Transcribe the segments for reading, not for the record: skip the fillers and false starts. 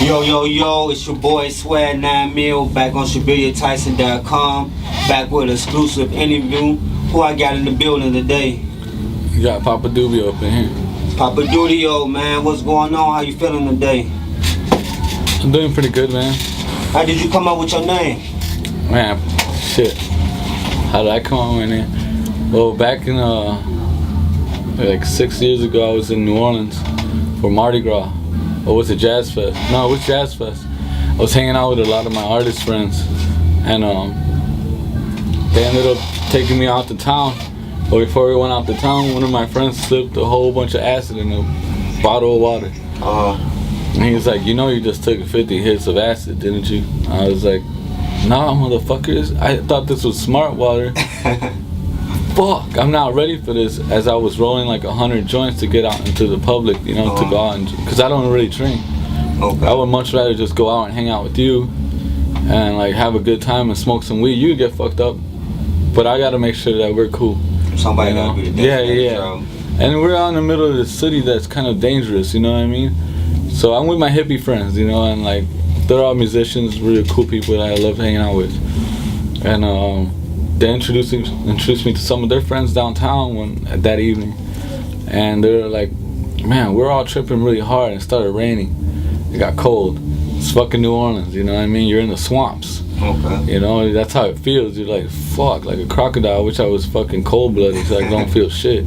Yo, it's your boy Swag 9 Mil back on Shibuyatyson.com, back with an exclusive interview. Who I got in the building today? You got Papa Doobio up in here. Papa Doobio, man, what's going on? How you feeling today? I'm doing pretty good, man. How did you come up with your name? Man, shit. How did I come up with my name? Well, back in like 6 years ago, I was in New Orleans for Mardi Gras. Or was it Jazz Fest? No, it was Jazz Fest. I was hanging out with a lot of my artist friends, and they ended up taking me out to town. But before we went out to town, one of my friends slipped a whole bunch of acid in a bottle of water. And he was like, "You know, you just took 50 hits of acid, didn't you?" I was like, "Nah, motherfuckers. I thought this was smart water." Fuck, I'm not ready for this. As I was rolling like 100 joints to get out into the public, you know, to go out and, because I don't really drink. Okay. I would much rather just go out and hang out with you and like have a good time and smoke some weed. You get fucked up, but I gotta make sure that we're cool. Somebody gotta be the yeah. And we're out in the middle of the city that's kind of dangerous, you know what I mean? So I'm with my hippie friends, you know, and like they're all musicians, really cool people that I love hanging out with. And they introduced me to some of their friends downtown that evening, and they were like, "Man, we're all tripping really hard." And it started raining. It got cold. It's fucking New Orleans, you know what I mean? You're in the swamps. Okay. You know, that's how it feels. You're like, fuck, like a crocodile. I wish I was fucking cold-blooded so I don't feel shit.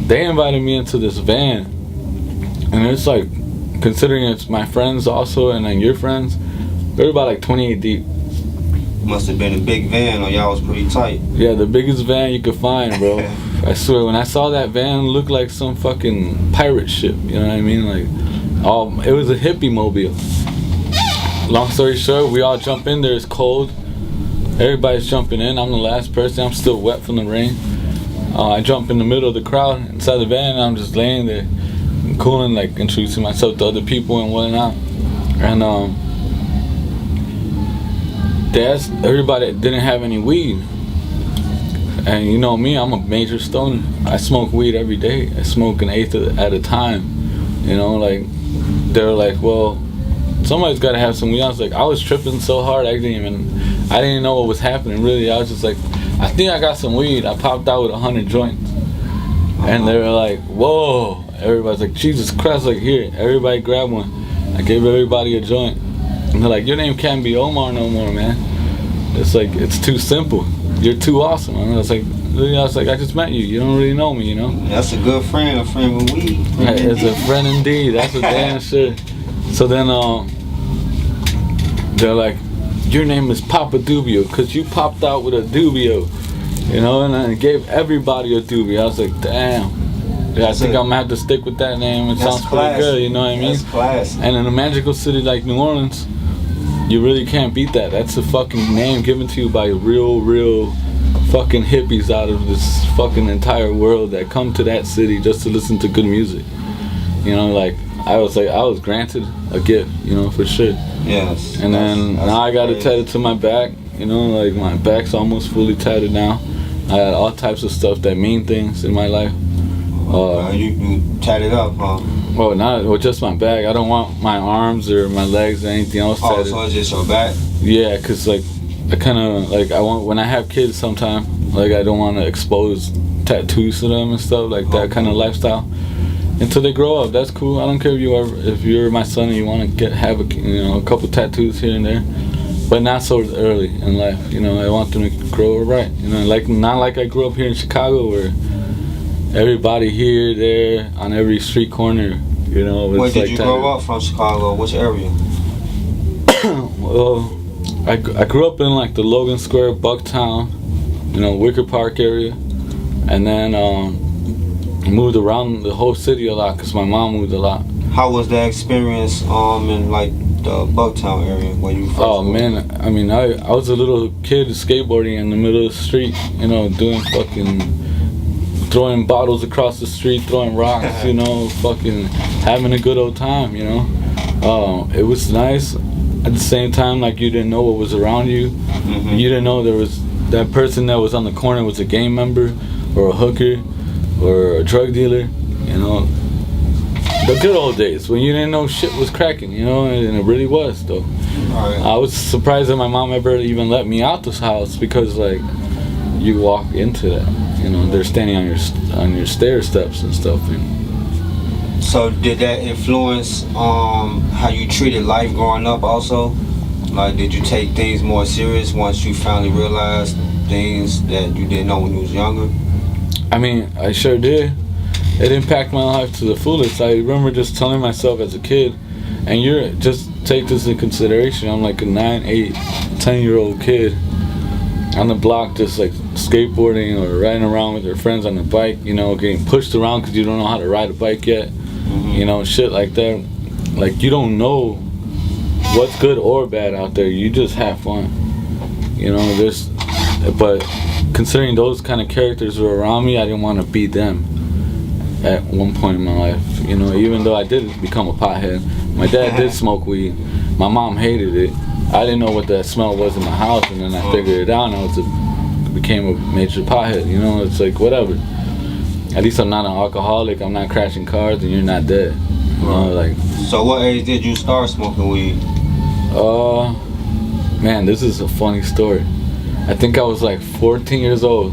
They invited me into this van, and it's like, considering it's my friends also and then your friends, they're about like 28 deep. Must have been a big van, or y'all was pretty tight. Yeah, the biggest van you could find, bro. I swear, when I saw that van, it looked like some fucking pirate ship. You know what I mean? Like, it was a hippie mobile. Long story short, we all jump in there. It's cold. Everybody's jumping in. I'm the last person. I'm still wet from the rain. I jump in the middle of the crowd inside the van, and I'm just laying there, cooling, like introducing myself to other people and whatnot. And they asked everybody that didn't have any weed. And you know me, I'm a major stoner. I smoke weed every day. I smoke an eighth at a time. You know, like, they're like, "Well, somebody's got to have some weed." I was like, I was tripping so hard, I didn't know what was happening, really. I was just like, I think I got some weed. I popped out with 100 joints. And they were like, "Whoa." Everybody's like, "Jesus Christ," like, "Here." Everybody grabbed one. I gave everybody a joint. And they're like, "Your name can't be Omar no more, man. It's like, it's too simple. You're too awesome." And I was like, I just met you. You don't really know me, you know? That's a good friend, a friend with weed. Right, it's a friend indeed. That's a damn sure. So then they're like, "Your name is Papa Doobio because you popped out with a Doobio." You know, and I gave everybody a Doobio. I was like, damn. Yeah, I think I'm gonna have to stick with that name. It sounds pretty good, you know what I mean? That's class. And in a magical city like New Orleans, you really can't beat that. That's a fucking name given to you by real fucking hippies out of this fucking entire world that come to that city just to listen to good music. You know, like, I was granted a gift, you know, for sure. Yes. And then now I got it tatted to my back, you know, like my back's almost fully tatted now. I got all types of stuff that mean things in my life. You tatted up, huh? Well, just my back. I don't want my arms or my legs or anything else tatted. So it's just your back? Yeah, cause like I kind of like when I have kids sometime, like I don't want to expose tattoos to them and stuff like that kind of lifestyle until they grow up. That's cool. I don't care if you're my son and you want to have a couple tattoos here and there, but not so early in life. You know, I want them to grow right. You know, like not like I grew up here in Chicago where everybody here, there, on every street corner. You know, where did like you grow up from? Chicago? Which area? Well, I grew up in like the Logan Square, Bucktown, you know, Wicker Park area, and then moved around the whole city a lot because my mom moved a lot. How was that experience in like the Bucktown area where you first? Oh man, I mean, I was a little kid skateboarding in the middle of the street, you know, doing throwing bottles across the street, throwing rocks, you know, fucking having a good old time, you know. It was nice. At the same time, like, you didn't know what was around you. Mm-hmm. You didn't know there was that person that was on the corner was a gang member or a hooker or a drug dealer, you know. the good old days when you didn't know shit was cracking, you know, and it really was though. Right. I was surprised that my mom ever even let me out this house because like you walk into that, you know, they're standing on your stair steps and stuff. And so did that influence how you treated life growing up also? Like, did you take things more serious once you finally realized things that you didn't know when you was younger? I mean, I sure did. It impacted my life to the fullest. I remember just telling myself as a kid, and you're just take this into consideration. I'm like a 9, 8, 10-year-old kid on the block, just like skateboarding or riding around with their friends on the bike. You know, getting pushed around because you don't know how to ride a bike yet. Mm-hmm. You know, shit like that. Like you don't know what's good or bad out there. You just have fun. You know, but considering those kind of characters were around me, I didn't want to be them at one point in my life. You know, even though I did become a pothead. My dad did smoke weed. My mom hated it. I didn't know what that smell was in my house, and then I figured it out, and I became a major pothead. You know, it's like, whatever. At least I'm not an alcoholic, I'm not crashing cars, and you're not dead. You know, like. So what age did you start smoking weed? Man, this is a funny story. I think I was like 14 years old.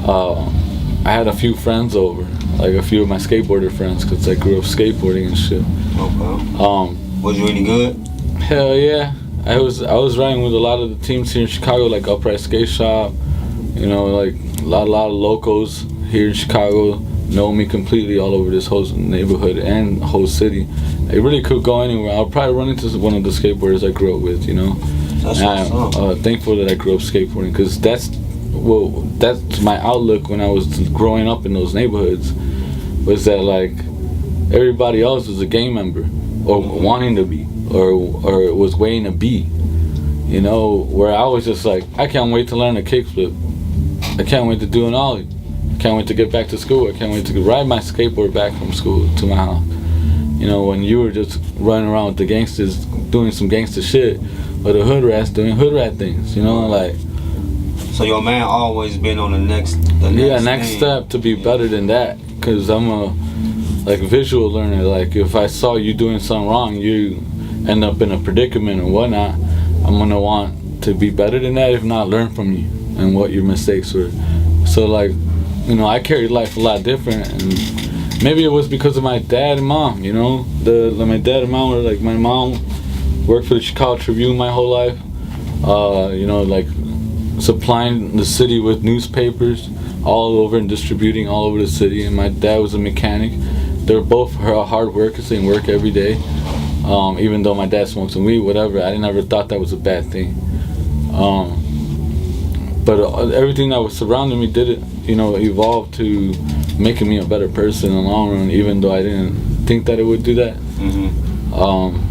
I had a few friends over, like a few of my skateboarder friends, because I grew up skateboarding and shit. Okay. Was you any good? Hell yeah. I was riding with a lot of the teams here in Chicago, like Upright Skate Shop. You know, like a lot of locals here in Chicago know me completely all over this whole neighborhood and whole city. I really could go anywhere. I'll probably run into one of the skateboarders I grew up with, you know. That's I'm thankful that I grew up skateboarding, because that's my outlook when I was growing up in those neighborhoods, was that like everybody else was a gang member or wanting to be or was waiting to be, you know, where I was just like, I can't wait to learn a kickflip, I can't wait to do an ollie, I can't wait to get back to school, I can't wait to ride my skateboard back from school to my house. You know, when you were just running around with the gangsters doing some gangster shit, or the hood rats doing hood rat things, you know, like. So your man always been on the next step to be better than that, because I'm a visual learner. Like if I saw you doing something wrong, you end up in a predicament or whatnot, I'm gonna want to be better than that, if not learn from you and what your mistakes were. So like, you know, I carried life a lot different, and maybe it was because of my dad and mom, you know. My dad and mom were like, my mom worked for the Chicago Tribune my whole life, you know, like supplying the city with newspapers all over and distributing all over the city, and my dad was a mechanic. They were both hard workers, they work every day. Even though my dad smoked some weed, whatever, I never thought that was a bad thing. But everything that was surrounding me did it, you know, evolve to making me a better person in the long run, even though I didn't think that it would do that. Mm-hmm.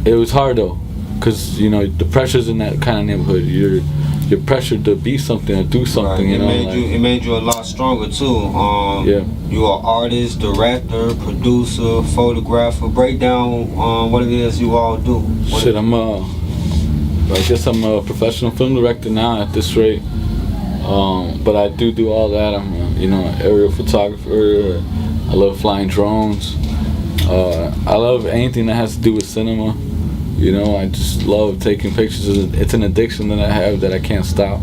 It was hard though, because you know the pressures in that kind of neighborhood. You're pressured to be something or do something. Right. You know, it made you a lot stronger too. Yeah. You are artist, director, producer, photographer. Break down what it is you all do. I guess I'm a professional film director now at this rate. But I do all that. I'm an aerial photographer. I love flying drones. I love anything that has to do with cinema. You know, I just love taking pictures. It's an addiction that I have that I can't stop.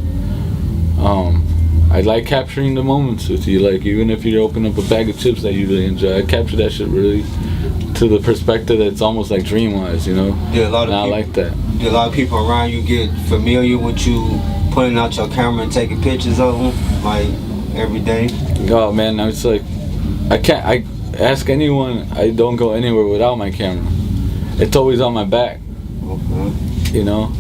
I like capturing the moments with you. Like, even if you open up a bag of chips that you really enjoy, I capture that shit really to the perspective that's almost like dream-wise, you know? Yeah, I like that. A lot of people around you get familiar with you putting out your camera and taking pictures of them, like, every day? Oh, man, it's like, I ask anyone, I don't go anywhere without my camera. It's always on my back. Okay. You know?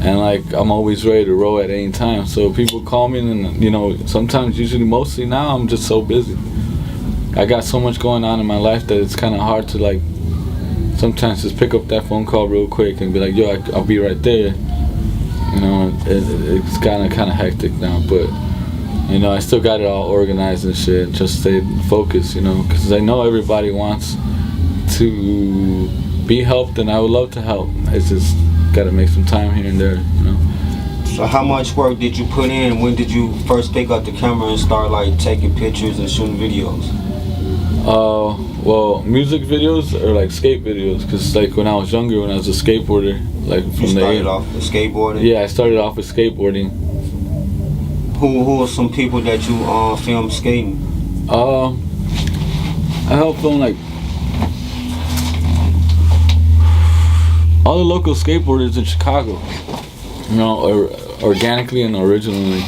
And like, I'm always ready to roll at any time. So people call me, and you know, sometimes, usually, mostly now, I'm just so busy. I got so much going on in my life that it's kind of hard to like, sometimes just pick up that phone call real quick and be like, yo, I'll be right there. You know, it's kind of hectic now, but you know, I still got it all organized and shit. Just stay focused, you know, because I know everybody wants to be helped, and I would love to help. It's just gotta make some time here and there, you know. So how much work did you put in? When did you first pick up the camera and start like taking pictures and shooting videos? Well, music videos or like skate videos, cause like when I was younger, when I was a skateboarder, like from You started off with skateboarding? Yeah, I started off with skateboarding. Who are some people that you film skating? I helped film like all the local skateboarders in Chicago. You know, organically and originally.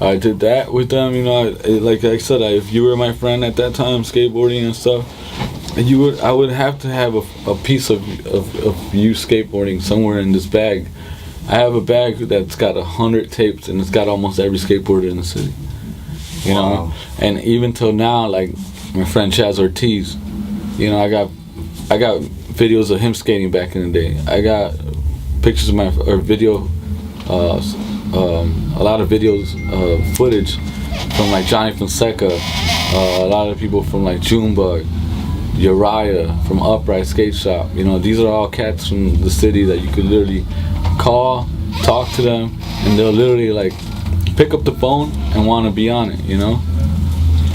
I did that with them, you know. Like I said, if you were my friend at that time, skateboarding and stuff, I would have to have a piece of you skateboarding somewhere in this bag. I have a bag that's got 100 tapes, and it's got almost every skateboarder in the city. You know, and even till now, like my friend Chaz Ortiz, you know, I got videos of him skating back in the day. I got pictures of video. A lot of videos, footage from like Johnny Fonseca, a lot of people from like Junebug, Uriah from Upright Skate Shop. You know, these are all cats from the city that you could literally call, talk to them, and they'll literally like pick up the phone and want to be on it. You know.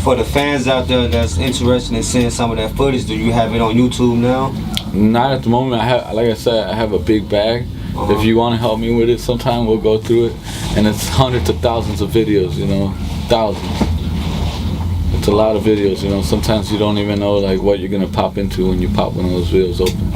For the fans out there that's interested in seeing some of that footage, do you have it on YouTube now? Not at the moment. Like I said, I have a big bag. If you want to help me with it sometime, we'll go through it. And it's hundreds of thousands of videos, you know, thousands. It's a lot of videos, you know. Sometimes you don't even know like what you're gonna pop into when you pop one of those videos open.